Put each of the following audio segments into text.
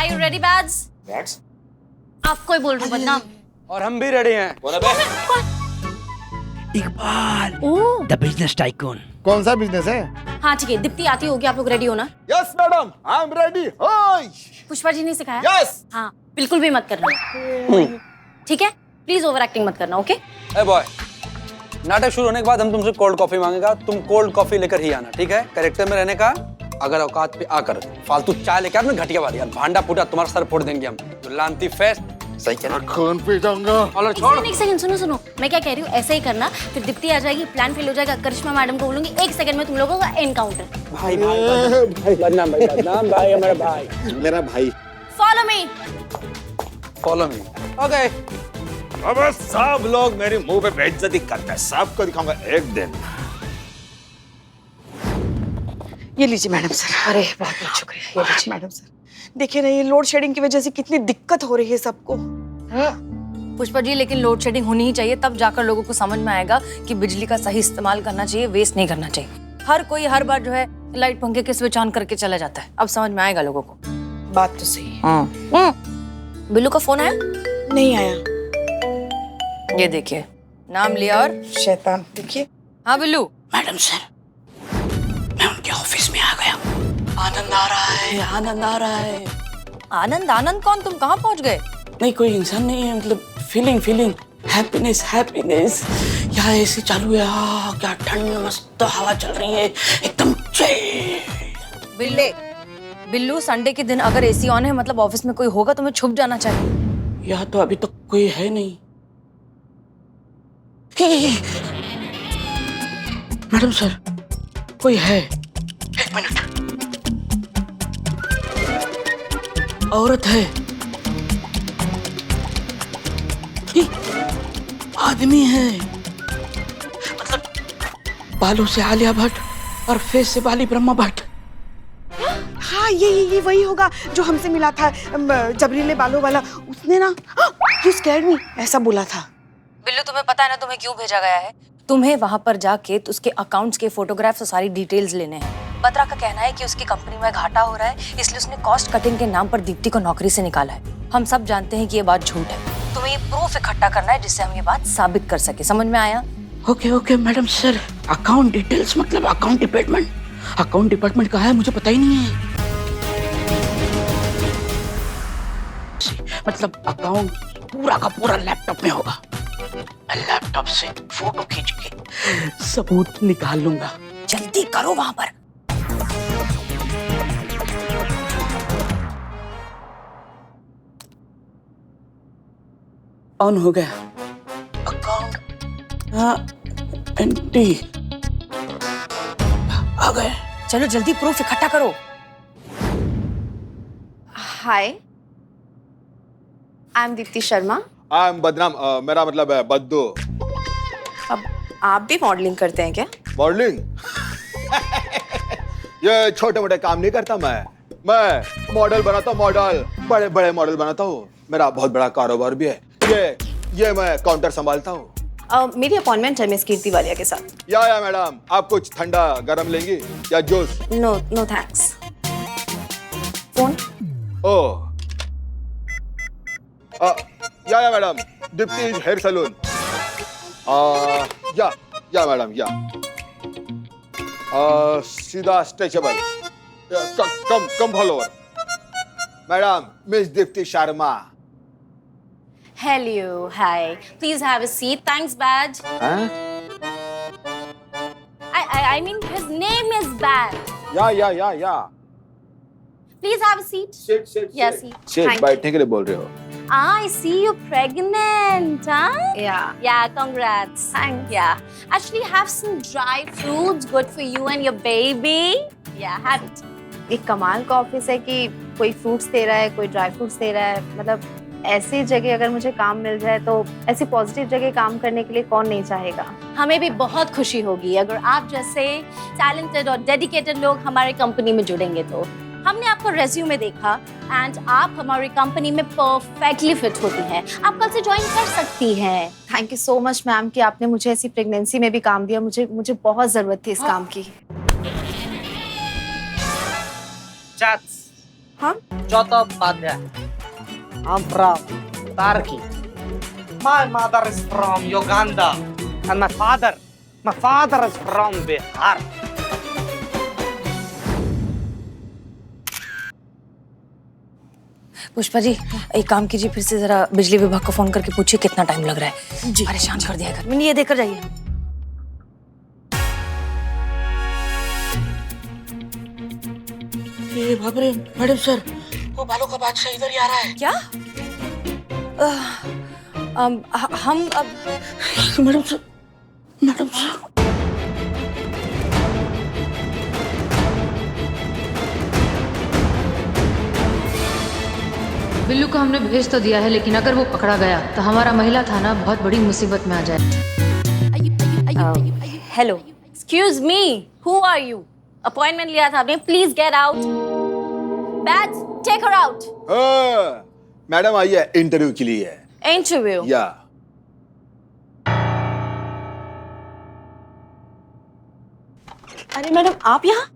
Are you ready, Bads? Bads? आपको ही बोल रहा हूँ बदनाम। और हम भी रेडी हैं। इकबाल ओह, द बिजनेस टाइकून। कौन सा बिजनेस है? हाँ ठीक है, दीप्ति आती होगी, आप लोग रेडी हो ना? Yes madam, I am ready. Hi. Pushpa ji ने सिखाया? यस। हाँ, बिल्कुल भी मत करना। ठीक है, प्लीज ओवर एक्टिंग मत करना, ओके? ए बॉय, नाटक शुरू होने के बाद हम तुमसे कोल्ड कॉफी मांगेगा, तुम कोल्ड कॉफी लेकर ही आना, ठीक है? कैरेक्टर में रहने का, अगर औकात पे आकर फालतू चाय लेकर आपने घटिया वाली यार, भांडा फूटा तुम्हारा सर फोड़ देंगे हम। जो लानती फेस्ट, सही कह रहा है। खून पी जाऊंगा। और छोड़। एक सेकंड सुनो, मैं क्या कह रही हूँ, ऐसे ही करना, फिर दीप्ति आ जाएगी, प्लान फेल हो जाएगा, करिश्मा मैडम को बोलूंगी, 1 सेकंड में तुम लोगों का एनकाउंटर। भाई बदनाम भाई हमारा भाई। मेरा भाई। Follow me. ओके। अब सब लोग मेरे मुंह पे बेइज्जती करते हैं, सबको दिखाऊंगा एक दिन। ये लीजिए मैडम सर। अरे बहुत बहुत शुक्रिया, ये लीजिए। मैडम सर, देखिए ना, ये लोड शेडिंग की वजह से कितनी दिक्कत हो रही है सबको। पुष्पा जी, लेकिन लोड शेडिंग होनी ही चाहिए, तब जाकर लोगों को समझ में आएगा कि बिजली का सही इस्तेमाल करना चाहिए, वेस्ट नहीं करना चाहिए। हर कोई हर बार जो है लाइट पंखे के स्विच ऑन करके चला जाता है, अब समझ में आएगा लोगों को। बात तो सही है। बिल्लू का फोन आया? नहीं आया। ये देखिए, नाम लिया और शैतान। देखिए। हाँ बिल्लू। मैडम सर, मैं उनके ऑफिस में आ गया। आनंद आ रहा है, आनंद आ रहा है। आनंद? आनंद कौन? तुम कहाँ पहुँच गए? नहीं, कोई इंसान नहीं है, मतलब फीलिंग हैप्पीनेस। यहाँ एसी चालू है, क्या ठंड, मस्त हवा चल रही है, एकदम चिल। बिल्लू, संडे के दिन अगर एसी ऑन है मतलब ऑफिस में कोई होगा, तुम्हें छुप जाना चाहिए। यहाँ तो अभी तक कोई है नहीं। मैडम सर, कोई है। 1 मिनट। औरत है, आदमी है, मतलब बालों से आलिया भट्ट और फेस से बाली ब्रह्मा भट्ट। हाँ, ये वही होगा जो हमसे मिला था, जबरीले बालों वाला। उसने ना यू स्कैर्ड मी ऐसा बोला था। बिल्लू, तुम्हें पता है ना तुम्हें क्यों भेजा गया है? तुम्हें वहां पर जाके उसके अकाउंट्स के फोटोग्राफ्स और सारी डिटेल्स लेने हैं। बत्रा का कहना है कि उसकी कंपनी में घाटा हो रहा है, इसलिए उसने कॉस्ट कटिंग के नाम पर दीप्ति को नौकरी से निकाला है। हम सब जानते हैं कि ये बात झूठ है, तुम्हें ये प्रूफ इकट्ठा करना है जिससे हम ये बात साबित कर सके। समझ में आया? Okay madam sir. Account details मतलब अकाउंट डिपार्टमेंट? अकाउंट डिपार्टमेंट कहाँ है, मुझे पता ही नहीं है। मतलब अकाउंट पूरा का पूरा लैपटॉप में होगा। लैपटॉप से फोटो खींच के सबूत निकाल लूंगा। जल्दी करो वहां पर। ऑन हो गया अकाउंट। हाँ, एंटी आ गए। चलो जल्दी प्रूफ इकट्ठा करो। Hi, I am Deepti Sharma. I am बदनाम, मेरा मतलब है बद्दू। अब आप भी मॉडलिंग करते हैं क्या? मॉडलिंग? ये छोटे मोटे काम नहीं करता मैं मॉडल बनाता हूँ, मॉडल बड़े बड़े मॉडल बनाता हूँ। मेरा बहुत बड़ा कारोबार भी है। ये मैं काउंटर संभालता हूँ। मेरी अपॉइंटमेंट है मिस कीर्ति वालिया के साथ। या मैडम, आप कुछ ठंडा गरम लेंगी या juice? No thanks. Phone? Oh, yeah madam, Deepti hair salon. Yeah madam, या सीधा stretchable, come follower. Madam, miss Deepti Sharma. Hello, hi. Please have a seat. Thanks, Badge. I mean, his name is Badge. या Please have a seat. Sit. Yeah, seat. Sit, बैठने के लिए बोल रहे हो? I see you're pregnant, huh? Yeah, congrats. Thanks. Yeah. Actually, have some dry fruits, good for you and your baby. Yeah, have it. एक कमाल का office है कि कोई फ्रूट्स दे रहा है, कोई ड्राई फ्रूट्स दे रहा है। मतलब ऐसी जगह अगर मुझे काम मिल जाए तो ऐसी पॉजिटिव जगह काम करने के लिए कौन नहीं चाहेगा। हमें भी बहुत खुशी होगी अगर आप जैसे टैलेंटेड और डेडिकेटेड लोग हमारी कंपनी में जुड़ेंगे तो। हमने आपका रेज्यूमे देखा एंड आप हमारी कंपनी में परफेक्टली फिट होती हैं। आप कल से ज्वाइन कर सकती हैं। Thank you so much ma'am कि आपने मुझे ऐसी प्रेगनेंसी में भी काम दिया। मुझे बहुत जरूरत थी इस काम की। हाँ? चौथा Upadhyay. I'm from Turkey. My mother is from Uganda and my father is from Bihar. Pushpa ji एक काम कीजिए, फिर से जरा बिजली विभाग को फोन करके पूछिए कितना टाइम लग रहा है। जी। परेशान कर दिया घर में। ये देकर जाइए। ये बाप रे मैडम सर, वो बालों का बादशाह इधर ही आ रहा है। क्या? हम अब madam sir, madam sir. Billu को हमने भेज तो दिया है, लेकिन अगर वो पकड़ा गया तो हमारा महिला थाना बहुत बड़ी मुसीबत में आ जाए। Hello, excuse me, who are you? Appointment लिया था आपने, please get out. Bats, take her out. Madam आई है इंटरव्यू के लिए। इंटरव्यू? या अरे मैडम, आप यहाँ?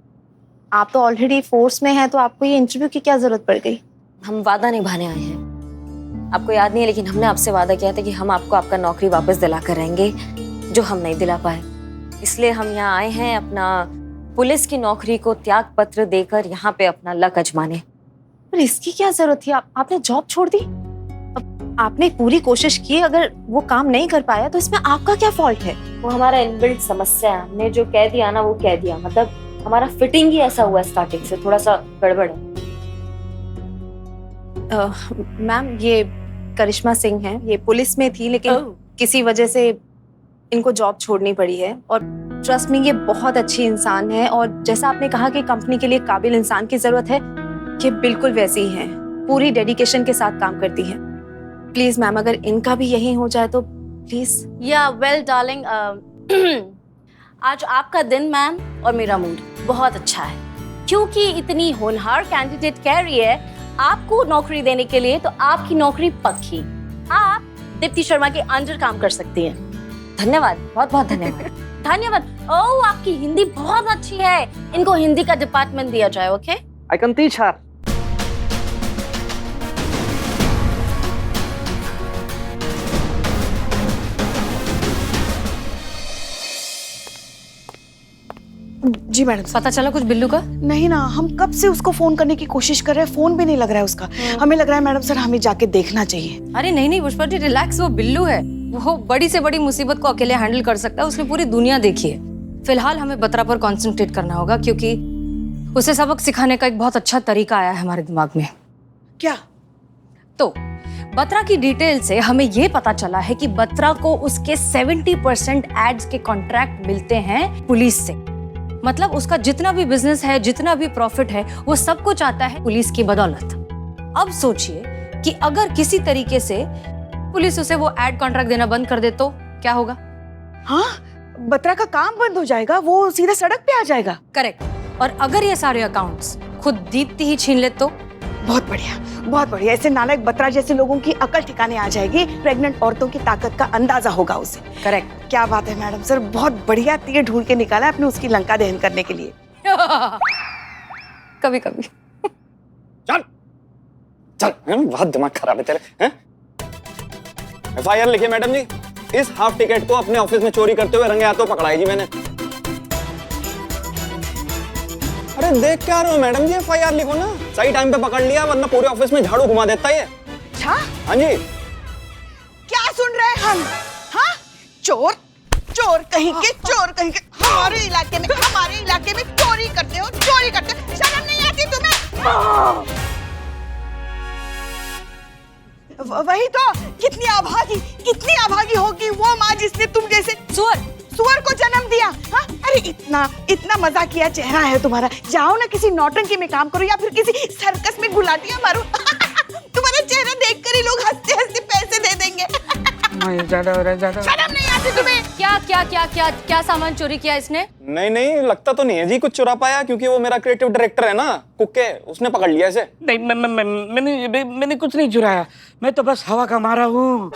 आप तो ऑलरेडी फोर्स में हैं, तो आपको ये इंटरव्यू की क्या जरूरत पड़ गई? हम वादा निभाने आए हैं। आपको याद नहीं है, लेकिन हमने आपसे वादा किया था कि हम आपको आपका नौकरी वापस दिला कर रहेंगे, जो हम नहीं दिला पाए। इसलिए हम यहाँ आए हैं अपना पुलिस की नौकरी को त्याग पत्र देकर यहाँ पे अपना लक आजमाने। पर इसकी क्या जरूरत थी? आपने जॉब छोड़ दी। अब आपने पूरी कोशिश की, अगर वो काम नहीं कर पाया तो इसमें आपका क्या फॉल्ट है? वो हमारा इनबिल्ट समस्या है। हमने जो कह दिया ना वो कह दिया, मतलब हमारा फिटिंग ही ऐसा हुआ स्टार्टिंग से, थोड़ा सा गड़बड़ है। मैम, ये करिश्मा सिंह हैं, ये पुलिस में थी लेकिन किसी वजह से इनको जॉब छोड़नी पड़ी है। और ट्रस्ट मी, ये बहुत अच्छी इंसान है, और जैसा आपने कहा कि कंपनी के लिए काबिल इंसान की जरूरत है, ये बिल्कुल वैसी ही हैं। पूरी डेडिकेशन के साथ काम करती हैं। प्लीज मैम, अगर इनका भी यही हो जाए तो प्लीज। या वेल डार्लिंग, आज आपका दिन मैम और मेरा मूड बहुत अच्छा है, क्योंकि इतनी होनहार कैंडिडेट कह रही है आपको नौकरी देने के लिए, तो आपकी नौकरी पक्की। आप दीप्ति शर्मा के अंडर काम कर सकती हैं। धन्यवाद, बहुत बहुत धन्यवाद। धन्यवाद। ओह, आपकी हिंदी बहुत अच्छी है, इनको हिंदी का डिपार्टमेंट दिया जाए। Okay, I can teach her. जी मैडम। पता चला कुछ बिल्लू का? नहीं ना, हम कब से उसको फोन करने की कोशिश कर रहे हैं, फोन भी नहीं लग रहा है उसका। हमें लग रहा है मैडम सर हमें जाके देखना चाहिए। अरे नहीं नहीं पुष्पा जी, रिलैक्स, वो बिल्लू है। वो बड़ी से बड़ी मुसीबत को अकेले हैंडल कर सकता है, उसने पूरी दुनिया देखी है। फिलहाल हमें बत्रा पर कॉन्सेंट्रेट करना होगा, क्योंकि उसे सबक सिखाने का एक बहुत अच्छा तरीका आया है हमारे दिमाग में। क्या? तो बत्रा की डिटेल से हमें ये पता चला है कि बत्रा को उसके 70% एड्स के कॉन्ट्रैक्ट मिलते हैं पुलिस से। मतलब उसका जितना भी बिजनेस है, जितना भी प्रॉफिट है, वो सब कुछ आता है पुलिस की बदौलत। अब सोचिए कि अगर किसी तरीके से पुलिस उसे वो एड कॉन्ट्रैक्ट देना बंद कर दे तो क्या होगा? हाँ, बत्रा का काम बंद हो जाएगा, वो सीधा सड़क पे आ जाएगा। करेक्ट। और अगर ये सारे अकाउंट्स खुद दीप्ति ही छीन ले तो? बहुत बढ़िया, बहुत बढ़िया। ऐसे नालायक बत्रा जैसे लोगों की अकल ठिकाने आ जाएगी, प्रेग्नेंट औरतों की ताकत का अंदाजा होगा उसे। करेक्ट। क्या बात है मैडम सर, बहुत बढ़िया तीर ढूंढ के निकाला आपने उसकी लंका दहन करने के लिए। कभी कभी। चल चल, बहुत दिमाग खराब है तेरे, हैं? FIR लिखिए मैडम जी, इस हाफ टिकट को अपने ऑफिस में चोरी करते हुए रंगे हाथों पकड़ाई जी मैंने। अरे देख क्या रहे हो मैडम जी, FIR लिखो ना। सही टाइम पे पकड़ लिया, वरना पूरे ऑफिस में झाड़ू घुमा देता है। अच्छा, हाँ जी। क्या सुन रहे हैं हम? हाँ, चोर, चोर कहीं के, चोर कहीं के। हमारे इलाके में चोरी करते हो, चोरी करते हो। शर्म नहीं आती तुम्हें? वही तो, कितनी अभागी होगी वो माँ जिसने तुम जैसे सुअर को जन्म दिया। हाँ, अरे इतना मजाकिया चेहरा है तुम्हारा। जाओ ना किसी नौटंकी में काम करो, या फिर किसी सर्कस में गुलाटियां मारो। तुम्हारा चेहरा देखकर ही लोग हंसते हंसते पैसे दे देंगे। ज्यादा हो रहा है, ज्यादा। शर्म नहीं आती तुम्हें? क्या सामान चोरी किया इसने? नहीं, लगता तो नहीं है जी कुछ चुरा पाया, क्योंकि वो मेरा क्रिएटिव डायरेक्टर है ना, कुक्के, उसने पकड़ लिया इसे। नहीं, मैंने कुछ नहीं चुराया, मैं तो बस हवा का मारा हूँ।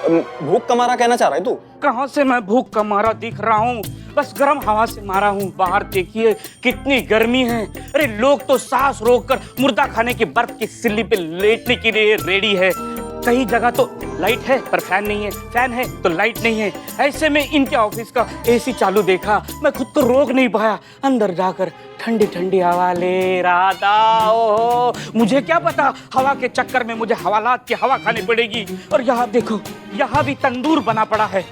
भूख का मारा कहना चाह रहा है तू? कहाँ से मैं भूख का मारा दिख रहा हूँ? बस गर्म हवा से मारा हूँ। बाहर देखिए कितनी गर्मी है। अरे लोग तो सांस रोककर मुर्दा खाने की बर्फ की सिल्ली पे लेटने के लिए रेडी है। कई जगह तो लाइट है पर फैन नहीं है, फैन है तो लाइट नहीं है। ऐसे में इनके ऑफिस का एसी चालू देखा, मैं खुद को रोक नहीं पाया। अंदर जाकर ठंडी ठंडी हवा ले रहा था। ओहो, मुझे क्या पता हवा के चक्कर में मुझे हवालात की हवा खानी पड़ेगी। और यहाँ देखो, यहाँ भी तंदूर बना पड़ा है।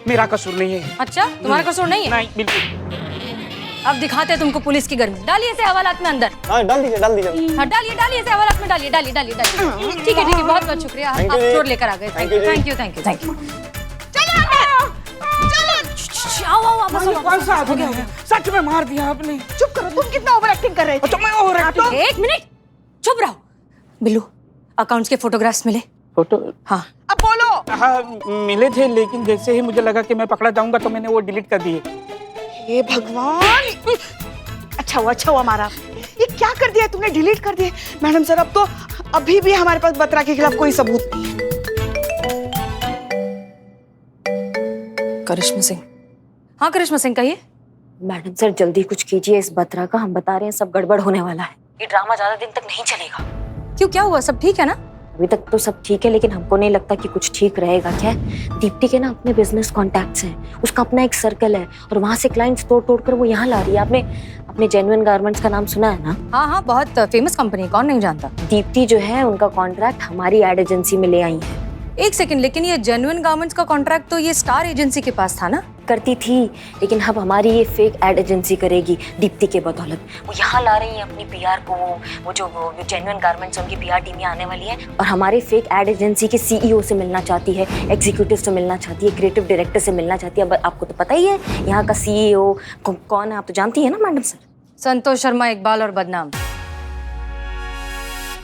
मेरा कसूर नहीं है। अच्छा, तुम्हारा कसूर नहीं है? नहीं, बिल्कुल। अब दिखाते हैं तुमको पुलिस की गर्मी। डालिए इसे हवालात में अंदर। हाँ, डाल दीजिए, डाल दीजिए। हाँ, डालिए इसे हवालात में, डालिए। ठीक है, बहुत बहुत शुक्रिया। आप चोर लेकर आ गए। Thank you. कौन सा आदमी है? सच में मार दिया आपने। चुप करो, तुम कितना ओवर एक्टिंग कर रहे थे? अच्छा, मैं ओवर एक्टिंग? एक मिनट, चुप रहो। बिल्लू, अकाउंट्स के फोटोग्राफ्स मिले? फोटो? हाँ। अब बोलो। हाँ, मिले थे, लेकिन जैसे ही मुझे लगा कि मैं पकड़ा जाऊंगा तो मैंने वो डिलीट कर दिए। हे भगवान, अच्छा हुआ मारा। ये क्या कर दिया तुमने? डिलीट कर दिए? मैडम सर, अब तो अभी भी हमारे पास बत्रा के खिलाफ कोई सबूत नहीं है। करिश्मा सिंह। हाँ करिश्मा सिंह, कहिए। मैडम सर जल्दी कुछ कीजिए इस बत्रा का, हम बता रहे हैं सब गड़बड़ होने वाला है। ये ड्रामा ज्यादा दिन तक नहीं चलेगा। क्यों, क्या हुआ? सब ठीक है ना? अभी तक तो सब ठीक है, लेकिन हमको नहीं लगता कि कुछ ठीक रहेगा। क्या है, दीप्ति के ना अपने बिजनेस कॉन्टैक्ट्स हैं, उसका अपना एक सर्कल है और वहाँ से क्लाइंट्स तोड़ कर वो यहाँ ला रही है। आपने अपने जेन्युइन गारमेंट्स का नाम सुना है ना? हाँ, बहुत फेमस कंपनी है, कौन नहीं जानता। दीप्ति जो है उनका कॉन्ट्रैक्ट हमारी एड एजेंसी में ले आई है। एक सेकंड, लेकिन ये जेन्युइन गारमेंट्स का कॉन्ट्रैक्ट तो ये स्टार एजेंसी के पास था ना? करती थी, लेकिन अब हमारी ये फेक एड एजेंसी करेगी दीप्ति के बदौलत। वो यहाँ ला रही है अपनी पीआर को। वो जो जेन्युइन गारमेंट्स उनकी पीआर टीम यहाँ आने वाली है और हमारे फेक एड एजेंसी के सीईओ से मिलना चाहती है, एग्जीक्यूटिव से मिलना चाहती है, क्रिएटिव डायरेक्टर से मिलना चाहती है। अब आपको तो पता ही है यहाँ का सीईओ कौन है, आप तो जानती है ना मैडम सर? संतोष शर्मा, इकबाल और बदनाम।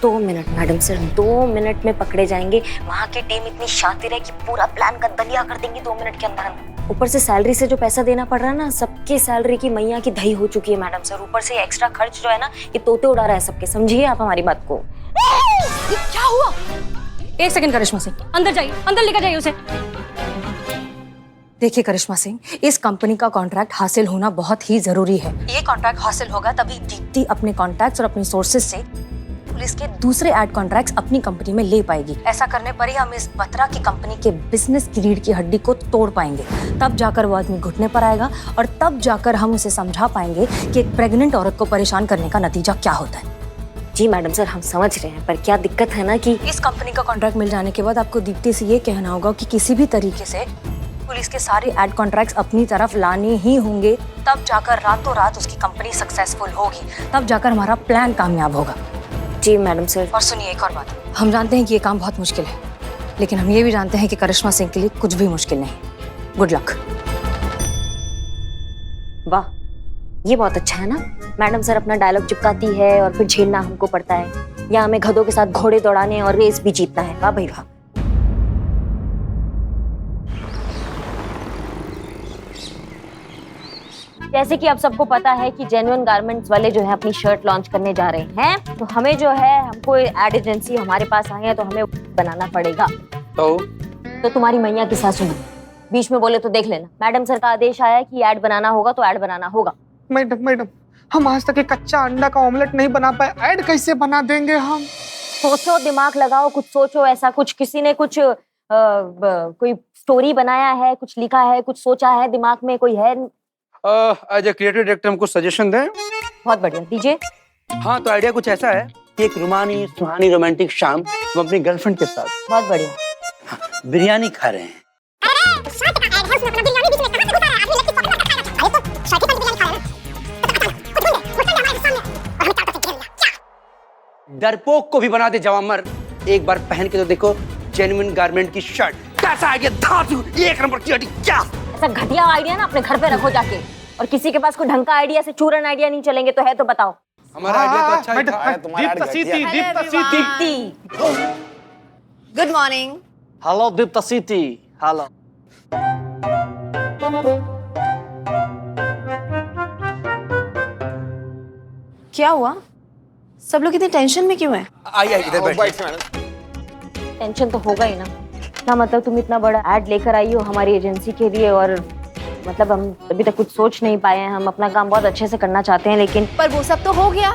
2 मिनट मैडम सर, 2 मिनट में पकड़े जाएंगे। वहाँ की टीम इतनी शातिर है कि पूरा प्लान का दलिया कर देंगी 2 मिनट के अंदर। ऊपर से सैलरी से जो पैसा देना पड़ रहा है ना, सबकी सैलरी की मैया की दही हो चुकी है मैडम सर। ऊपर से एक्स्ट्रा खर्च जो है ना, ये तोते उड़ा रहा है सबके। समझिए आप हमारी बात को। ये क्या हुआ? एक सेकंड करिश्मा सिंह, अंदर जाइए, अंदर लेकर जाइए उसे। देखिए करिश्मा सिंह, इस कंपनी का कॉन्ट्रैक्ट हासिल होना बहुत ही जरूरी है। ये कॉन्ट्रैक्ट हासिल होगा तभी दीप्ति अपने कॉन्टैक्ट्स और अपनी सोर्सेज से पुलिस के दूसरे एड कॉन्ट्रैक्ट्स अपनी कंपनी में ले पाएगी। ऐसा करने पर ही हम इस बत्रा की कंपनी के बिजनेस की रीढ़ की हड्डी को तोड़ पाएंगे। तब जाकर वो आदमी घुटने पर आएगा और तब जाकर हम उसे समझा पाएंगे कि एक प्रेग्नेंट औरत को परेशान करने का नतीजा क्या होता है। जी मैडम सर, हम समझ रहे हैं, पर क्या दिक्कत है ना कि इस कंपनी का कॉन्ट्रैक्ट मिल जाने के बाद आपको दीप्ति से ये कहना होगा कि किसी भी तरीके से पुलिस के सारे एड कॉन्ट्रैक्ट्स अपनी तरफ लाने ही होंगे। तब जाकर रातों रात उसकी कंपनी सक्सेसफुल होगी, तब जाकर हमारा प्लान कामयाब होगा। जी मैडम सर। और सुनिए एक और बात, हम जानते हैं कि ये काम बहुत मुश्किल है, लेकिन हम ये भी जानते हैं कि करिश्मा सिंह के लिए कुछ भी मुश्किल नहीं। Good luck. वाह, ये बहुत अच्छा है ना। मैडम सर अपना डायलॉग चिपकाती है और फिर झेलना हमको पड़ता है। या हमें गधों के साथ घोड़े दौड़ाने और रेस भी जीतना है। वाह भाई वाह। जैसे कि आप सबको पता है कि जेन्युइन गारमेंट्स वाले जो है अपनी शर्ट लॉन्च करने जा रहे हैं, तो हमें जो है, हमको एड एजेंसी हमारे पास आई है तो हमें बनाना पड़ेगा। तो तुम्हारी मैया की सासू बीच में बोले तो देख लेना। मैडम सर का आदेश आया है कि ऐड बनाना होगा तो ऐड बनाना होगा। मैडम, हम आज तक एक कच्चा अंडा का ऑमलेट नहीं बना पाए, ऐड कैसे बना देंगे हम? सोचो, दिमाग लगाओ, कुछ सोचो। ऐसा कुछ किसी ने कुछ कोई स्टोरी बनाया है, कुछ लिखा है, कुछ सोचा है दिमाग में, कोई है? एज ए क्रिएटिव डायरेक्टर हमको सजेशन दें। बहुत बढ़िया, दीजिए। हाँ, तो आइडिया कुछ ऐसा है कि एक रुमानी सुहानी रोमांटिक शाम हम अपनी गर्लफ्रेंड के साथ बहुत बढ़िया बिरयानी खा रहे हैं। डरपोक को भी बना दे जवामर। एक बार पहन के तो देखो जेन्युइन गारमेंट की शर्ट। कैसा आइडिया? धातु एक नंबर की आइडिया। क्या ऐसा घटिया आइडिया ना अपने घर पे रखो जाके। और किसी के पास कोई ढंग का आइडिया से चूरन आइडिया नहीं चलेंगे तो है तो बताओ। हमारा आइडिया तो अच्छा ही था। Deepti. Good morning. Hello Deepti. Hello. क्या हुआ? सब लोग इतने टेंशन में क्यों हैं? आइए इधर बैठिए। टेंशन तो होगा ही ना। कृष्णा, मतलब तुम इतना बड़ा एड लेकर आई हो हमारी एजेंसी के लिए, और मतलब हम अभी तक कुछ सोच नहीं पाए हैं। हम अपना काम बहुत अच्छे से करना चाहते हैं, लेकिन पर वो सब तो हो गया।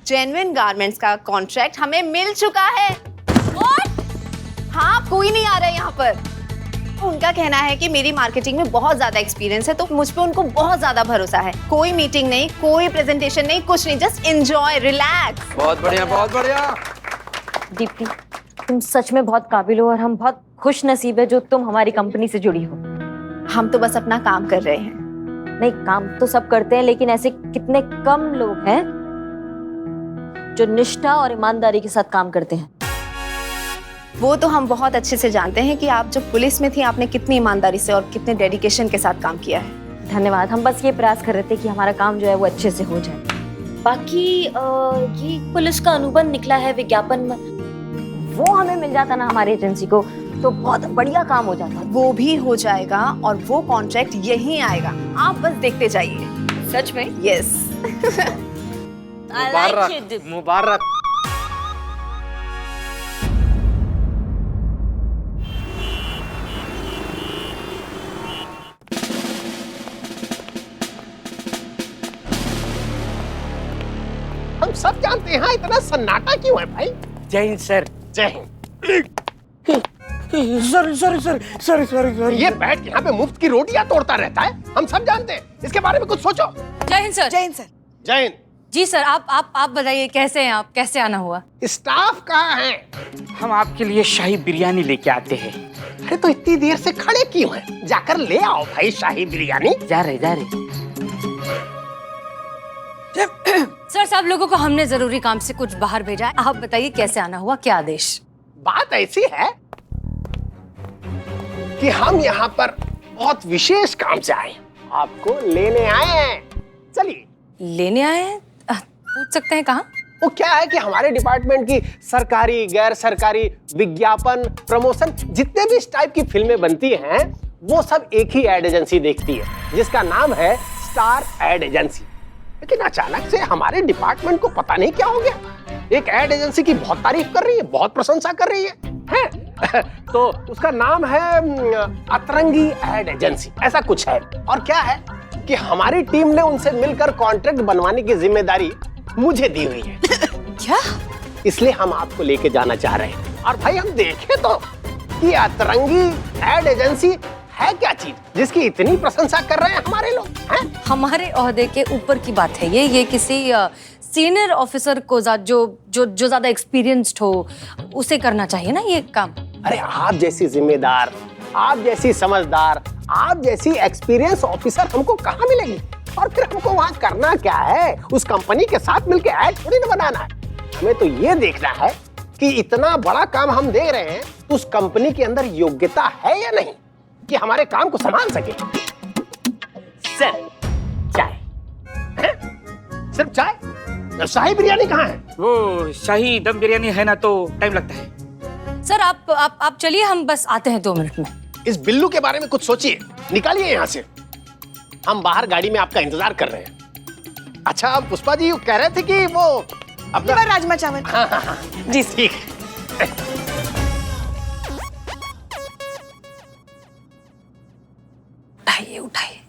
जेन्युइन गारमेंट्स का कॉन्ट्रैक्ट हमें मिल चुका है। What? हाँ, कोई नहीं आ रहा है यहाँ पर। उनका कहना है कि मेरी मार्केटिंग में बहुत ज्यादा एक्सपीरियंस है, तो मुझ पे उनको बहुत ज्यादा भरोसा है। कोई मीटिंग नहीं, कोई प्रेजेंटेशन नहीं, कुछ नहीं, जस्ट एंजॉय, रिलैक्स। बहुत बढ़िया, बहुत बढ़िया। दीप्ति, तुम सच में बहुत काबिल हो और हम बहुत खुश नसीब है जो तुम हमारी कंपनी से जुड़ी हो। हम तो बस अपना काम कर रहे हैं। नहीं, काम तो सब करते हैं, लेकिन ऐसे कितने कम लोग हैं जो निष्ठा और ईमानदारी के साथ काम करते हैं। वो तो हम बहुत अच्छे से जानते हैं कि आप जब पुलिस में थी आपने कितनी ईमानदारी से और कितने डेडिकेशन के साथ काम किया है। धन्यवाद। हम बस ये प्रयास कर रहे थे कि हमारा काम जो है वो अच्छे से हो जाए। बाकी ये पुलिस का अनुबंध निकला है विज्ञापन में, वो हमें मिल जाता ना हमारी एजेंसी को तो बहुत बढ़िया काम हो जाता। वो भी हो जाएगा और वो कॉन्ट्रैक्ट यहीं आएगा, आप बस देखते जाइए। सच में? यस। मुबारक, मुबारक। हम सब जानते हैं इतना सन्नाटा क्यों है भाई। जय हिंद सर। जय Hind. Sorry sorry sorry sorry sorry sorry. ये बैठ यहाँ पे मुफ्त की रोटियां तोड़ता रहता है, हम सब जानते हैं। इसके बारे में कुछ सोचो। जय हिंद सर। जय हिंद सर। जय हिंद। जी सर, आप बताइए कैसे हैं आप, कैसे आना हुआ? स्टाफ कहाँ है? हम आपके लिए शाही बिरयानी लेके आते हैं। अरे तो इतनी देर से खड़े क्यों हैं? जाकर ले आओ भाई शाही बिरयानी। जा रहे। सर, सब लोगों को हमने जरूरी काम से कुछ बाहर भेजा है। आप बताइए कैसे आना हुआ, क्या आदेश? बात ऐसी है कि हम यहाँ पर बहुत विशेष काम से आए, आपको लेने आए हैं। चलिए। लेने आए हैं? पूछ सकते हैं कहाँ? वो क्या है कि हमारे डिपार्टमेंट की सरकारी, गैर सरकारी, विज्ञापन, प्रमोशन, जितने भी इस टाइप की फिल्में बनती हैं वो सब एक ही एड एजेंसी देखती है जिसका नाम है स्टार एड एजेंसी। लेकिन अचानक से हमारे डिपार्टमेंट को पता नहीं क्या हो गया, एक एड एजेंसी की बहुत तारीफ कर रही है, बहुत प्रशंसा कर रही है? तो उसका नाम है अतरंगी एड एजेंसी, ऐसा कुछ है। और क्या है कि हमारी टीम ने उनसे मिलकर कॉन्ट्रैक्ट बनवाने की जिम्मेदारी मुझे दी हुई है। क्या? इसलिए हम आपको लेके जाना चाह रहे हैं। और भाई हम देखें तो कि अतरंगी एड एजेंसी है क्या चीज जिसकी इतनी प्रशंसा कर रहे हैं हमारे लोग हैं? हमारे ओहदे के ऊपर की बात है ये किसी सीनियर ऑफिसर को जो ज्यादा एक्सपीरियंस्ड हो उसे करना चाहिए ना ये काम। अरे आप जैसी जिम्मेदार, आप जैसी समझदार, आप जैसी एक्सपीरियंस ऑफिसर हमको कहाँ मिलेगी? और फिर हमको वहाँ करना क्या है? उस कंपनी के साथ मिलकर ऐड थोड़ी ना बनाना है। हमें तो ये देखना है कि इतना बड़ा काम हम दे रहे हैं, उस कंपनी के अंदर योग्यता है या नहीं कि हमारे काम को संभाल सके। सर, चाय है? सिर्फ चाय? शाही बिरयानी कहाँ है? वो शाही दम बिरयानी है ना, तो टाइम लगता है। सर आप चलिए, हम बस आते हैं 2 मिनट में। इस बिल्लू के बारे में कुछ सोचिए, निकालिए यहाँ से। हम बाहर गाड़ी में आपका इंतजार कर रहे हैं। अच्छा, पुष्पा जी कह रहे थे कि वो अपना राजमा चावल। हाँ। जी ठीक। उठाइए।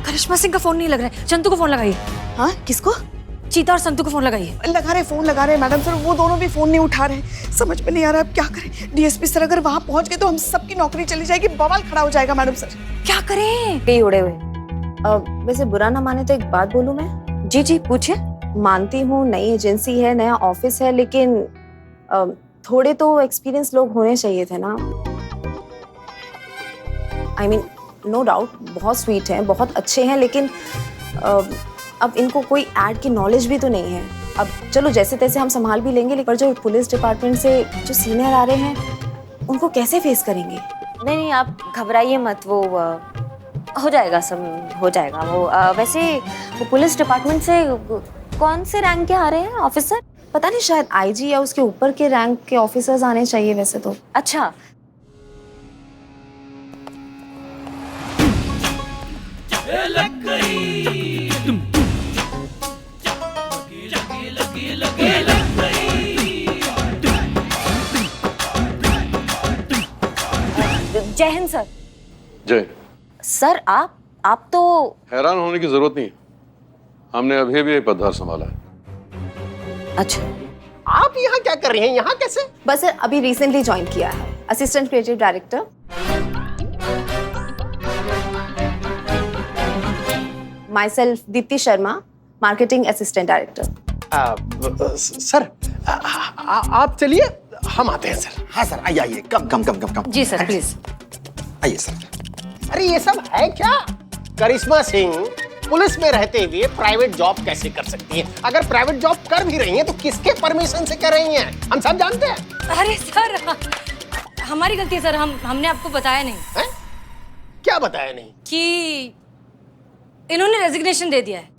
करिश्मा सिंह का फोन नहीं लग रहा है, संतू को फोन लगाइए। हाँ, किसको? चीता और संतू को फोन लगाइए। फोन लगा रहे मैडम सर, वो दोनों भी फोन नहीं उठा रहे। समझ में नहीं आ रहा अब क्या करें। डीएसपी सर अगर वहाँ पहुँच गए तो हम सबकी नौकरी चली जाएगी, बवाल खड़ा हो जाएगा मैडम सर। क्या करें? कई उड़े हुए। वैसे बुरा ना माने तो एक बात बोलूं मैं? जी पूछे। मानती हूँ नई एजेंसी है, नया ऑफिस है, लेकिन थोड़े तो एक्सपीरियंस लोग होने चाहिए थे ना। I mean, नो डाउट बहुत स्वीट हैं, बहुत अच्छे हैं, लेकिन अब इनको कोई ऐड की नॉलेज भी तो नहीं है। अब चलो जैसे तैसे हम संभाल भी लेंगे, लेकिन जो पुलिस डिपार्टमेंट से जो सीनियर आ रहे हैं उनको कैसे फेस करेंगे? नहीं, आप घबराइए मत, वो हो जाएगा, सब हो जाएगा। वो वैसे वो पुलिस डिपार्टमेंट से कौन से रैंक के आ रहे हैं ऑफिसर? पता नहीं, शायद आईजी या उसके ऊपर के रैंक के ऑफिसर्स आने चाहिए वैसे तो। अच्छा, जय हिंद सर। जय। सर आप तो हैरान होने की जरूरत नहीं, हमने अभी भी पदभार संभाला है। अच्छा, आप यहाँ क्या कर रही हैं? यहाँ कैसे? बस सर अभी रिसेंटली ज्वाइन किया है, assistant creative director. My self Deepti Sharma, marketing assistant director. Sir आप चलिए, हम आते हैं सर। हाँ सर, आइए आइए, कम। जी सर प्लीज। आइए सर। अरे ये सब है क्या? करिश्मा सिंह पुलिस में रहते हुए प्राइवेट जॉब कैसे कर सकती हैं? अगर प्राइवेट जॉब कर भी रही हैं तो किसके परमिशन से कर रही हैं? हम सब जानते हैं। अरे सर हमारी गलती है सर, हमने आपको बताया नहीं। है? क्या बताया नहीं? कि इन्होंने रेजिग्नेशन दे दिया है।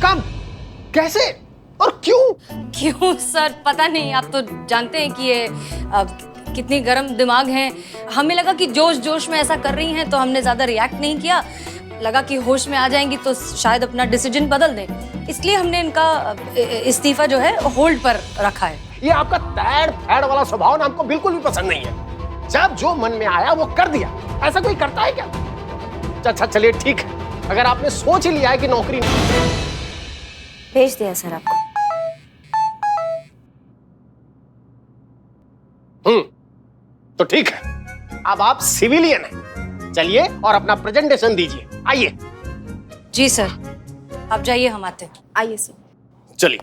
कब? कैसे? और क्यों? क्यों सर पता नहीं, आप तो जानते हैं कि ये कितनी गर्म दिमाग हैं। हमें लगा कि जोश में ऐसा कर रही हैं तो हमने ज्यादा रिएक्ट नहीं किया, लगा कि होश में आ जाएंगी तो शायद अपना डिसीजन बदल दें, इसलिए हमने इनका इस्तीफा जो है होल्ड पर रखा है। ये आपका तैड़ फैड़ वाला स्वभाव ना हमको बिल्कुल भी पसंद नहीं है। जब जो मन में आया वो कर दिया, ऐसा कोई करता है क्या? अच्छा चलिए ठीक है, अगर आपने सोच ही लिया है कि नौकरी भेज दिया सर आपको। तो ठीक है, अब आप सिविलियन हैं, चलिए और अपना प्रेजेंटेशन दीजिए। आइए। जी सर, आप जाइए, हम आते हैं। आइए सर। चलिए।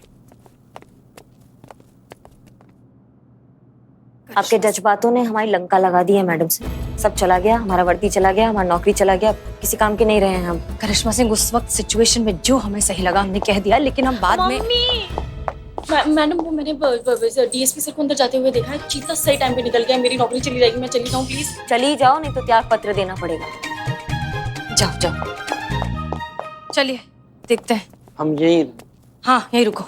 आपके जज्बातों ने हमारी लंका लगा दी है मैडम से। सब चला गया, हमारा वर्दी चला गया, हमारा नौकरी चला गया, किसी काम के नहीं रहे हैं हम। करिश्मा सिंह उस वक्त सिचुएशन में जो हमें सही लगा हमने कह दिया, लेकिन हम बाद में मैडम वो मैंने डीएसपी सर को अंदर जाते हुए देखा है, चीता सही टाइम पे निकल गया, मेरी नौकरी चली जाएगी, मैं चली जाऊँ प्लीज। चली जाओ, नहीं तो त्याग पत्र देना पड़ेगा। जाओ चलिए देखते हैं। हम यही हाँ यही रुको।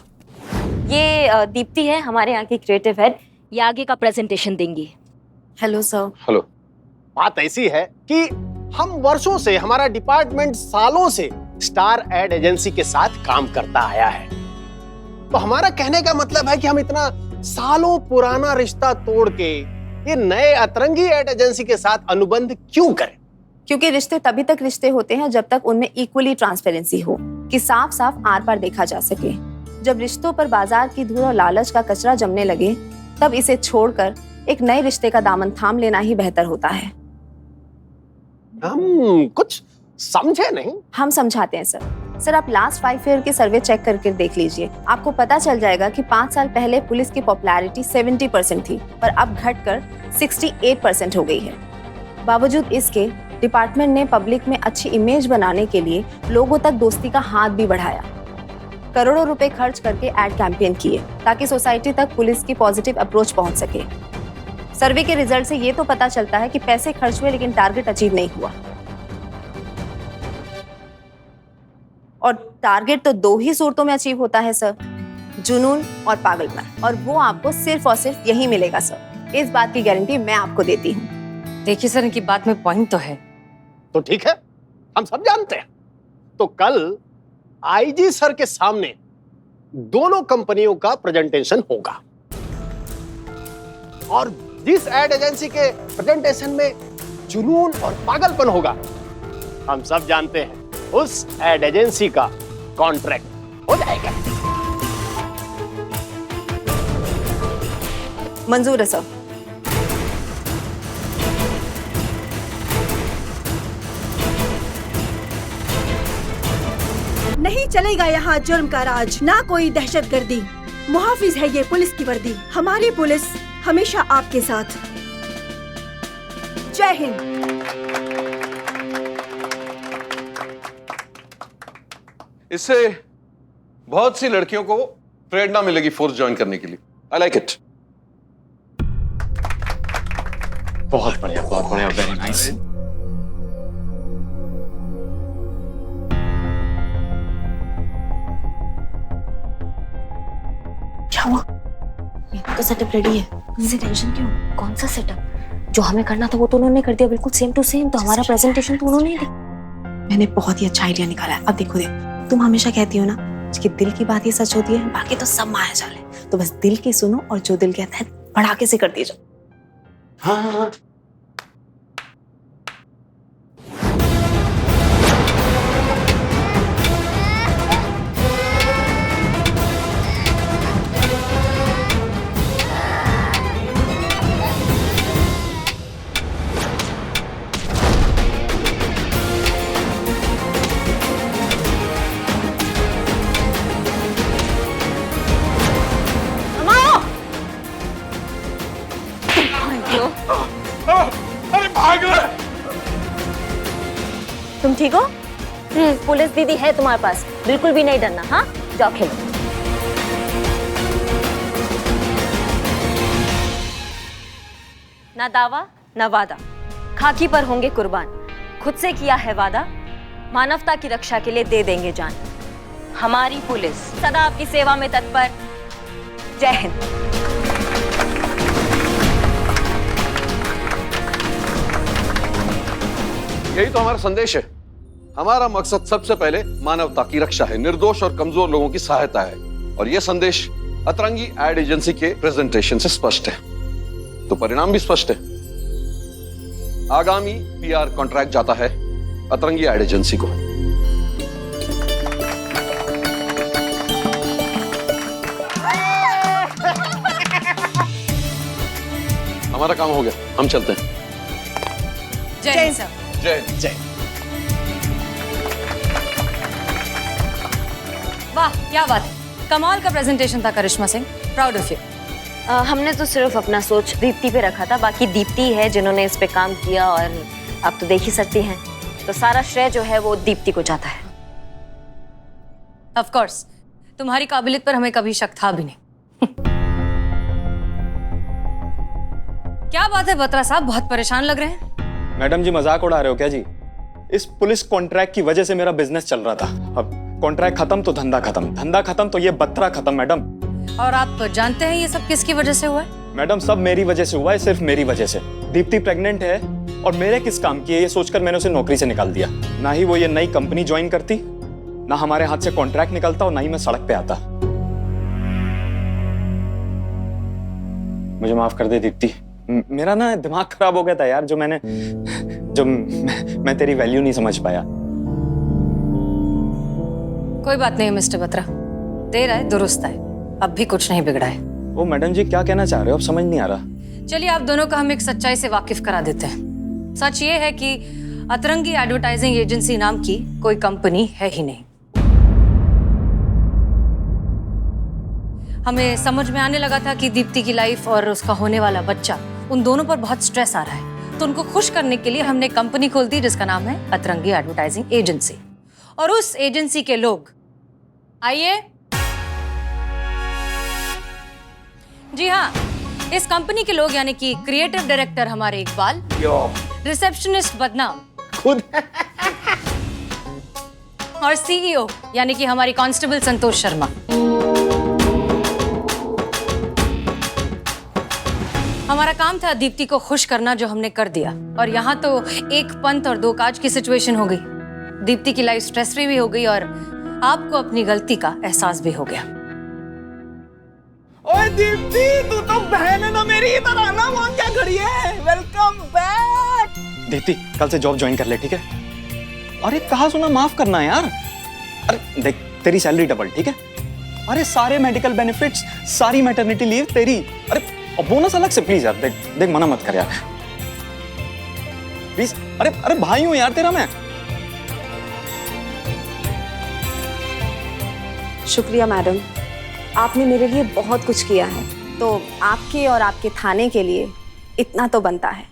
ये दीप्ति है, हमारे यहाँ की क्रिएटिव हेड, ये आगे का प्रेजेंटेशन देंगी। Hello sir. हेलो। बात ऐसी है कि हम वर्षों से, हमारा डिपार्टमेंट सालों से स्टार एड एजेंसी के साथ काम करता आया है, तो हमारा कहने का मतलब है कि हम इतना सालों पुराना रिश्ता तोड़ के ये नए अतरंगी एड एजेंसी के साथ अनुबंध क्यों करें? क्योंकि रिश्ते तभी तक रिश्ते होते हैं जब तक उनमें इक्वली ट्रांसपेरेंसी हो, कि साफ साफ आर पार देखा जा सके। जब रिश्तों पर बाजार की धूल और लालच का कचरा जमने लगे, तब इसे छोड़कर एक नए रिश्ते का दामन थाम लेना ही बेहतर होता है। हम कुछ समझे नहीं। हम समझाते हैं सर। आप लास्ट 5 ईयर के सर्वे चेक करके देख लीजिए, आपको पता चल जाएगा कि 5 साल पहले पुलिस की पॉपुलैरिटी 70% थी, पर अब घटकर 68% हो गई है। बावजूद इसके डिपार्टमेंट ने पब्लिक में अच्छी इमेज बनाने के लिए लोगों तक दोस्ती का हाथ भी बढ़ाया। करोड़ों रुपए खर्च करके एड कैंपेन किए ताकि सोसाइटी तक पुलिस की पॉजिटिव अप्रोच पहुंच सके। सर्वे के रिजल्ट से ये तो पता चलता है कि पैसे खर्च हुए लेकिन टारगेट अचीव नहीं हुआ। और टारगेट तो 2 ही सूरतों में अचीव होता है सर, जुनून और पागलपन, और वो आपको सिर्फ और सिर्फ यही मिलेगा सर। इस बात की गारंटी मैं आपको देती हूँ। देखिए सर, इनकी बात में पॉइंट तो है। तो ठीक है, हम सब जानते हैं। तो कल आईजी सर के सामने दोनों कंपनियों का प्रेजेंटेशन होगा, और जिस एड एजेंसी के प्रेजेंटेशन में जुनून और पागलपन होगा, हम सब जानते हैं उस एड एजेंसी का कॉन्ट्रैक्ट हो जाएगा। मंजूर है सर। नहीं चलेगा यहाँ जुर्म का राज, ना कोई दहशतगर्दी। मुहाफिज है ये पुलिस की वर्दी, हमारी पुलिस हमेशा आपके साथ। जय हिंद। इससे बहुत सी लड़कियों को प्रेरणा मिलेगी फोर्स ज्वाइन करने के लिए। I like it. बहुत बढ़िया, वेरी नाइस। क्या हुआ? मेरा तो सेटअप रेडी है, मुझे टेंशन क्यों? कौन सा सेटअप? जो हमें करना था वो तो उन्होंने कर दिया, बिल्कुल सेम टू सेम। तो हमारा प्रेजेंटेशन तो उन्होंने ही दिया। मैंने बहुत ही अच्छा आइडिया निकाला है। अब देखो तुम हमेशा कहती हो ना कि दिल की बात ही सच होती है, बाकी तो सब माया जाल है। तो बस दिल की सुनो और जो दिल कहता है पड़ाके से कर दीजिए। हाँ। अरे भाग रहा है। तुम ठीक हो? पुलिस दीदी है तुम्हारे पास, बिल्कुल भी नहीं डरना। हाँ, जाओ खेलो। ना दावा ना वादा, खाकी पर होंगे कुर्बान। खुद से किया है वादा, मानवता की रक्षा के लिए दे देंगे जान। हमारी पुलिस सदा आपकी सेवा में तत्पर। जय हिंद। यही तो हमारा संदेश है। हमारा मकसद सबसे पहले मानवता की रक्षा है, निर्दोष और कमजोर लोगों की सहायता है। और यह संदेश अतरंगी एड एजेंसी के प्रेजेंटेशन से स्पष्ट है, तो परिणाम भी स्पष्ट है। आगामी पीआर कॉन्ट्रैक्ट जाता है अतरंगी एड एजेंसी को। हमारा काम हो गया, हम चलते हैं। जय हिंद सर। जय जय। वाह, क्या बात है, कमाल का प्रेजेंटेशन था करिश्मा सिंह, प्राउड ऑफ यू। हमने तो सिर्फ अपना सोच दीप्ति पे रखा था, बाकी दीप्ति है जिन्होंने इस पे काम किया और आप तो देख ही सकती हैं, तो सारा श्रेय जो है वो दीप्ति को जाता है। ऑफ कोर्स, तुम्हारी काबिलियत पर हमें कभी शक था भी नहीं। क्या बात है बत्रा साहब, बहुत परेशान लग रहे हैं। मैडम जी मजाक उड़ा रहे हो क्या जी? इस पुलिस कॉन्ट्रैक्ट की वजह से मेरा बिजनेस चल रहा था, अब कॉन्ट्रैक्ट खत्म तो धंधा खत्म, धंधा खत्म तो ये बत्रा खत्म मैडम। और आप जानते हैं ये सब किसकी वजह से हुआ है? मैडम सब मेरी वजह से हुआ है, सिर्फ मेरी वजह से। दीप्ति प्रेग्नेंट है और मेरे किस काम की है ये सोचकर मैंने उसे नौकरी से निकाल दिया। ना ही वो ये नई कंपनी ज्वाइन करती, ना हमारे हाथ से कॉन्ट्रैक्ट निकलता और ना ही मैं सड़क पे आता। मुझे माफ कर दे दीप्ति, मेरा ना दिमाग खराब हो गया था यार, जो मैं तेरी वैल्यू नहीं समझ पाया। कोई बात नहीं मिस्टर बत्रा, देर है दुरुस्त है, अब भी कुछ नहीं बिगड़ा है। ओ मैडम जी क्या कहना चाह रहे हो, अब समझ नहीं आ रहा। चलिए आप दोनों का हम एक सच्चाई से वाकिफ करा देते हैं। सच ये है कि अतरंगी एडवर्टाइजिंग एजेंसी नाम की कोई कंपनी है ही नहीं। हमें समझ में आने लगा था कि दीप्ति की लाइफ और उसका होने वाला बच्चा, उन दोनों पर बहुत स्ट्रेस आ रहा है, तो उनको खुश करने के लिए हमने कंपनी खोल दी जिसका नाम है अतरंगी एडवर्टाइजिंग एजेंसी। और उस एजेंसी के लोग, आइए जी हाँ, इस कंपनी के लोग यानी कि क्रिएटिव डायरेक्टर हमारे इकबाल, रिसेप्शनिस्ट बदनाम खुद और सीईओ यानी कि हमारी कांस्टेबल संतोष शर्मा। हमारा काम था दीप्ति को खुश करना, जो हमने कर दिया। और यहाँ तो एक पंथ और दो काज की सिचुएशन हो गई। दीप्ति की लाइफ स्ट्रेस फ्री भी हो गई और आपको अपनी गलती का एहसास भी हो गया। ओए दीप्ति, तू तो बहन है ना मेरी, इधर आना, वहाँ क्या खड़ी है? Welcome back. दीप्ति कल से जॉब ज्वाइन कर ले, ठीक है? अरे कहा सुना माफ करना यार। अरे देख तेरी सैलरी डबल, ठीक है? अरे सारे मेडिकल बेनिफिट्स, सारी मैटरनिटी लीव तेरी। अरे बोनस अलग से प्लीज यार, देख देख मना मत कर यार प्लीज। अरे अरे भाई हूं यार तेरा मैं। शुक्रिया मैडम, आपने मेरे लिए बहुत कुछ किया है, तो आपके और आपके थाने के लिए इतना तो बनता है।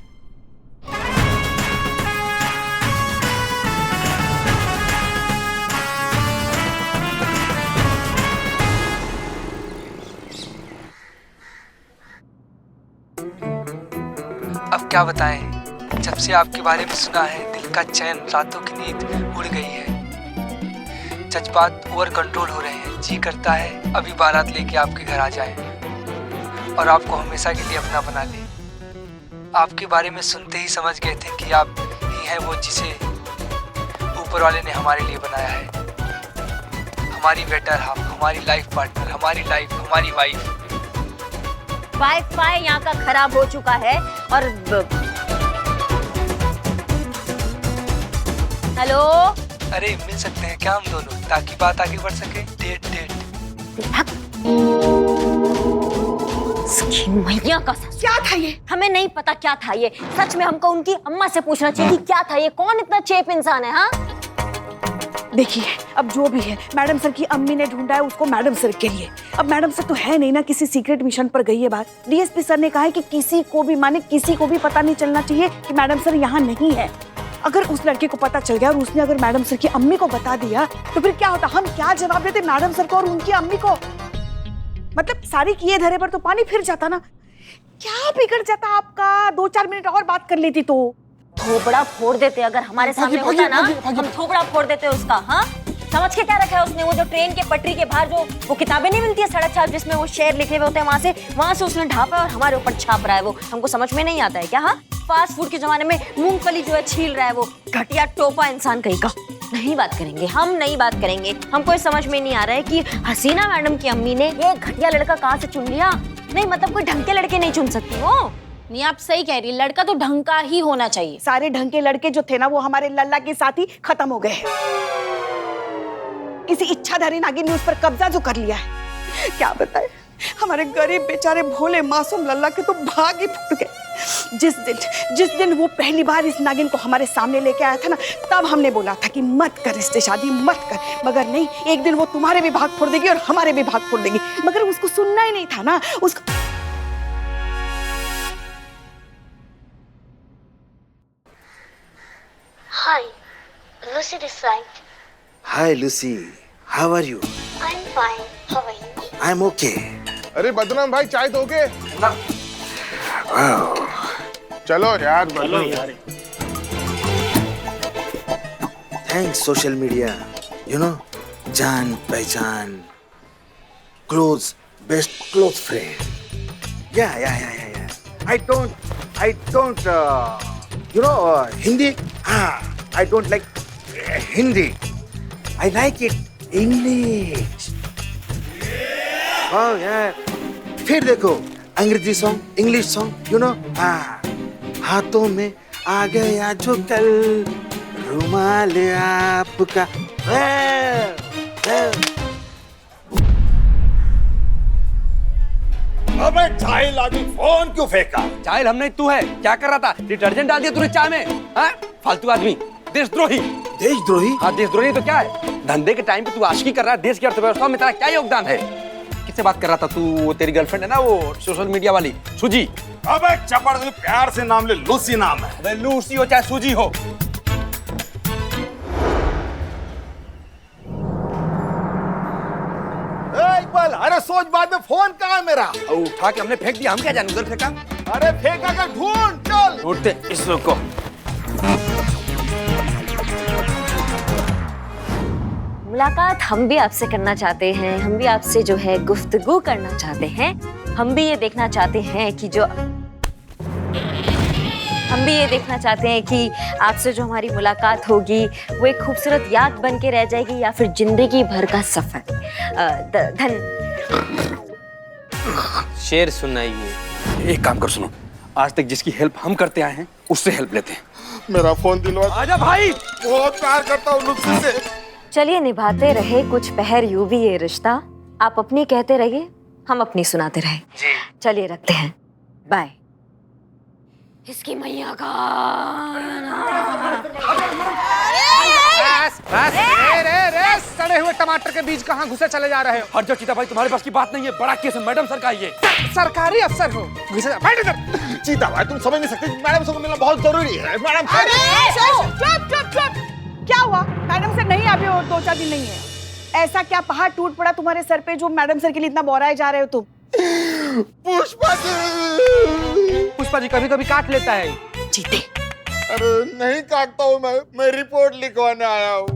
अब क्या बताएं, जब से आपके बारे में सुना है दिल का चैन, रातों की नींद उड़ गई है। जज्बात ओवर कंट्रोल हो रहे हैं, जी करता है अभी बारात लेके आपके घर आ जाए और आपको हमेशा के लिए अपना बना ले। आपके बारे में सुनते ही समझ गए थे कि आप ही हैं वो जिसे ऊपर वाले ने हमारे लिए बनाया है। हमारी बेटर हाफ, हमारी लाइफ पार्टनर, हमारी लाइफ, हमारी वाइफ। वाईफाई यहाँ का खराब हो चुका है और हेलो। अरे मिल सकते हैं क्या हम दोनों, ताकि बात आगे बढ़ सके। डेट मैया का सच। क्या था ये? हमें नहीं पता क्या था ये। सच में हमको उनकी अम्मा से पूछना चाहिए कि क्या था ये। कौन इतना चेप इंसान है? हाँ देखिए, अब जो भी है, मैडम सर की अम्मी ने ढूंढा है उसको मैडम सर के लिए। अब मैडम सर तो है नहीं ना, किसी सीक्रेट मिशन पर गई है बात। डीएसपी सर ने कहा है कि किसी को भी, माने किसी को भी पता नहीं चलना चाहिए कि मैडम सर यहाँ नहीं है। अगर उस लड़के को पता चल गया और उसने अगर मैडम सर की अम्मी को बता दिया तो फिर क्या होता? हम क्या जवाब देते मैडम सर को और उनकी अम्मी को? मतलब सारी किए धरे पर तो पानी फिर जाता ना। क्या बिगड़ जाता आपका? 2-4 मिनट और बात कर लेती तो। थोबड़ा फोड़ देते अगर हमारे सामने होता ना, हम थोबड़ा फोड़ देते उसका। हाँ, समझ के क्या रखा है उसने? वो जो ट्रेन के पटरी के बाहर जो वो किताबें नहीं मिलती है सड़क छाप, जिसमें वो शेर लिखे हुए होते हैं, वहां से उसने ढापा और हमारे ऊपर छाप रहा है। वो हमको समझ में नहीं आता है क्या? हाँ, फास्ट फूड के जमाने में मूंगफली जो है छील रहा है, वो घटिया टोपा इंसान कहीं का। नहीं बात करेंगे, हम नहीं बात करेंगे। हमको ये समझ में नहीं आ रहा है कि हसीना मैडम की अम्मी ने ये घटिया लड़का कहाँ से चुन लिया। नहीं मतलब कोई ढंग के लड़के नहीं चुन सकती वो। नहीं, आप सही कह रही, लड़का तो ढंग का ही होना चाहिए। सारे ढंग के लड़के जो थे ना, वो हमारे लल्ला के साथ ही खत्म हो गए हैं। किसी इच्छाधारी नागिन ने उस पर कब्जा जो कर लिया है, क्या बताए। हमारे गरीब बेचारे भोले मासूम लल्ला के तो भाग ही फूट गए। जिस दिन वो पहली बार इस नागिन को हमारे सामने लेके आया था ना, तब हमने बोला था कि मत कर इससे शादी, मत कर। मगर नहीं, एक दिन वो तुम्हारे भी भाग फोड़ देगी और हमारे भी भाग फोड़ देगी। मगर उसको सुनना ही नहीं था ना उसको। Hi, Lucy this side. Hi Lucy, how are you? I'm fine. How are you? I'm okay. अरे बदनाम भाई, चाय दोगे? Wow. चलो यार, चलो यार। Thanks social media. You know, जान पहचान, close, best close friend. Yeah. I don't. You know, Hindi. I don't like Hindi. I like it English. Oh yeah. फिर देखो अंग्रेजी song, English song, you know. हाथों में आ गया जो कल रुमाल आपका। अबे चाइल, अभी फोन क्यों फेंका? चाइल हमने, तू है क्या कर रहा था? डिटर्जेंट डाल दिया तूने चाय में? हाँ, फालतू आदमी, देशद्रोही। देशद्रोही? हाँ, देशद्रोही तो क्या है? धंधे के टाइम पे तू आशिकी कर रहा है, देश की अर्थव्यवस्था में तेरा क्या योगदान है? किससे बात कर रहा था तू? वो तेरी गर्लफ्रेंड है ना, वो सोशल मीडिया वाली सूजी। अबे चपड़, प्यार से नाम ले, लूसी नाम है। अबे लूसी हो चाहे सूजी हो। इकबाल, अरे सोच बाद में, फोन कहाँ है मेरा? उठा के हमने फेंक दिया, हम क्या जाने उधर फेंका। अरे फेंका कर, ढूंढ, चल। ढूंढते इस लोग को। मुलाकात हम भी आपसे करना चाहते हैं, हम भी आपसे जो है गुफ्तगू करना चाहते हैं। हम भी ये देखना चाहते हैं कि आपसे जो हमारी मुलाकात होगी वो एक खूबसूरत याद बन के रह जाएगी या फिर जिंदगी भर का सफर। शेर सुनाइए। एक काम कर, सुनो, आज तक जिसकी हेल्प हम करते आए हैं उससे हेल्प लेते हैं। मेरा फोन दिलवा। आजा भाई, बहुत प्यार करता हूँ लूसी से। चलिए, निभाते रहे कुछ पहर यूं भी ये रिश्ता। आप अपनी कहते रहिए, हम अपनी सुनाते रहे। चलिए रखते हैं, बाय। इसकी मैया का सड़े हुए टमाटर के बीज कहाँ घुसे चले जा रहे हो? हट जाओ चीता भाई, तुम्हारे पास की बात नहीं है। बड़ा केस है, मैडम सर का ये। सरकारी अफसर हो, घुसे जा। बैठ इधर। चीता भाई, तुम समझ नहीं सकते, मैडम से मिलना बहुत जरूरी है। मैडम, चुप। क्या हुआ? मैडम सर नहीं अभी और 2-4 दिन नहीं है। ऐसा क्या पहाड़ टूट पड़ा तुम्हारे सर पे जो मैडम सर के लिए इतना बोराए जा रहे हो तुम? पुष्पा जी कभी कभी काट लेता है। जीते। अरे नहीं काटता हूँ मैं रिपोर्ट लिखवाने आया हूँ।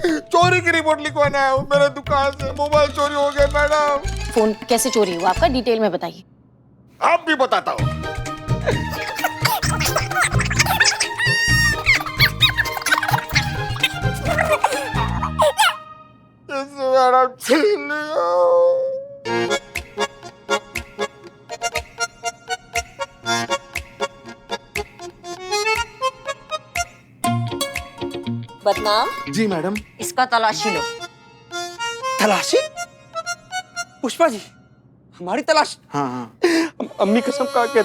चोरी की रिपोर्ट लिखवाने आया हूँ। मेरे दुकान से मोबाइल चोरी हो गया मैडम। फोन कैसे चोरी हुआ आपका? डिटेल में बताइए। आप भी बताता हूँ। मैडम छीन लिया। बदनाम, जी मैडम। इसका तलाशी लो। तलाशी? पुष्पा जी, हमारी तलाश? हाँ हाँ। अम्मी कसम खा के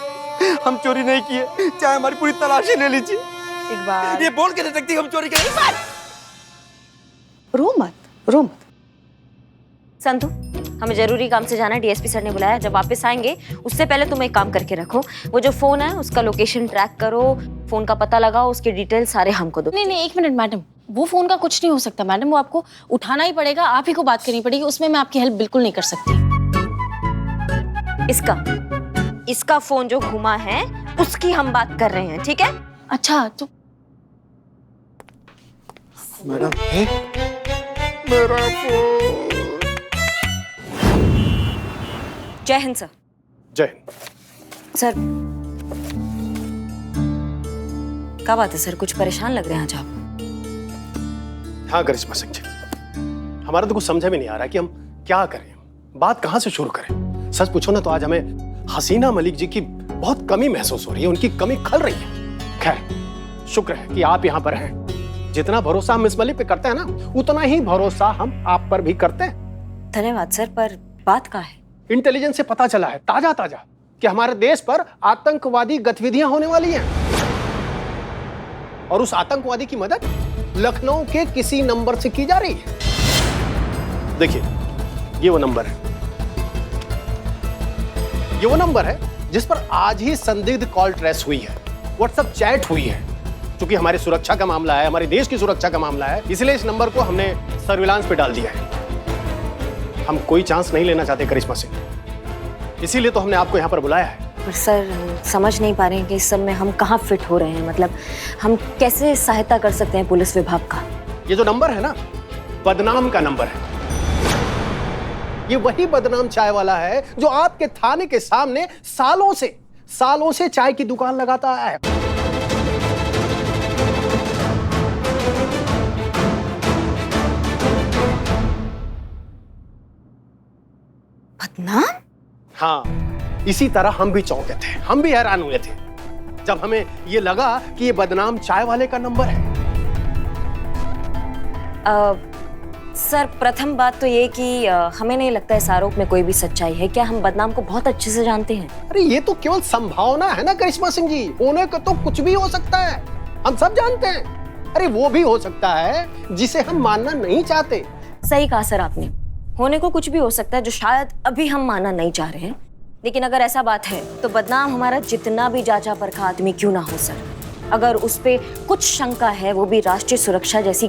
हम चोरी नहीं किए, चाहे हमारी पूरी तलाशी ले लीजिए। इकबाल, ये बोल के दे सकती हम चोरी करें? रो मत। संतु, हमें जरूरी काम से जाना है, डीएसपी सर ने बुलाया। जब वापस आएंगे उससे पहले तुम एक काम करके रखो, वो जो फोन है उसका लोकेशन ट्रैक करो, फोन का पता लगाओ, उसके डिटेल सारे हमको दो। नहीं, एक मिनट मैडम, वो फोन का कुछ नहीं हो सकता मैडम, वो आपको उठाना ही पड़ेगा, आप ही को बात करनी पड़ेगी, उसमें मैं आपकी हेल्प बिल्कुल नहीं कर सकती। इसका फोन जो घुमा है उसकी हम बात कर रहे हैं, ठीक है? अच्छा, तो मैडम मेरा फोन। जय हिंद सर। जय हिंद। सर, क्या बात है सर, कुछ परेशान लग रहे हैं आज आप। हाँ करिश्मा सिंह जी, हमारा तो कुछ समझ में नहीं आ रहा कि हम क्या करें, बात कहां से शुरू करें। सच पूछो ना तो आज हमें हसीना मलिक जी की बहुत कमी महसूस हो रही है, उनकी कमी खल रही है। खैर, शुक्र है कि आप यहाँ पर हैं। जितना भरोसा हम मिस मलिक पे करते हैं ना, उतना ही भरोसा हम आप पर भी करते हैं। धन्यवाद सर, पर बात क्या है? इंटेलिजेंस से पता चला है ताजा कि हमारे देश पर आतंकवादी गतिविधियां होने वाली हैं, और उस आतंकवादी की मदद लखनऊ के किसी नंबर से की जा रही है। देखिए, ये वो नंबर है, जिस पर आज ही संदिग्ध कॉल ट्रेस हुई है, व्हाट्सएप चैट हुई है। क्योंकि हमारी सुरक्षा का मामला है, हमारे देश की सुरक्षा का मामला है, इसलिए इस नंबर को हमने सर्विलांस पे डाल दिया है। हम कोई चांस नहीं लेना चाहते करिश्मा सिंह, इसीलिए तो हमने आपको यहाँ पर बुलाया है। पर सर, समझ नहीं पा रहे हैं कि इस सब में हम कहाँ फिट हो रहे हैं, मतलब हम कैसे सहायता कर सकते हैं पुलिस विभाग का? ये जो नंबर है ना, बदनाम का नंबर है। ये वही बदनाम चाय वाला है जो आपके थाने के सामने सालों से चाय की दुकान लगाता है। बदनाम? हाँ, इसी तरह हम भी चौंके थे, हम भी हैरान हुए थे जब हमें ये लगा कि ये बदनाम चाय वाले का नंबर है। सर, प्रथम बात तो ये कि हमें नहीं लगता इस आरोप में कोई भी सच्चाई है। क्या हम बदनाम को बहुत अच्छे से जानते हैं? अरे ये तो केवल संभावना है ना करिश्मा सिंह जी, होने को तो कुछ भी हो सकता है, हम सब जानते हैं। अरे वो भी हो सकता है जिसे हम मानना नहीं चाहते। सही कहा सर आपने, होने को कुछ भी हो सकता है जो शायद अभी हम मानना नहीं चाह रहे हैं। लेकिन अगर ऐसा बात है तो बदनाम हमारा जितना भी जांचा परखा आदमी क्यों ना हो सर, अगर उस पे कुछ शंका है, वो भी राष्ट्रीय सुरक्षा जैसी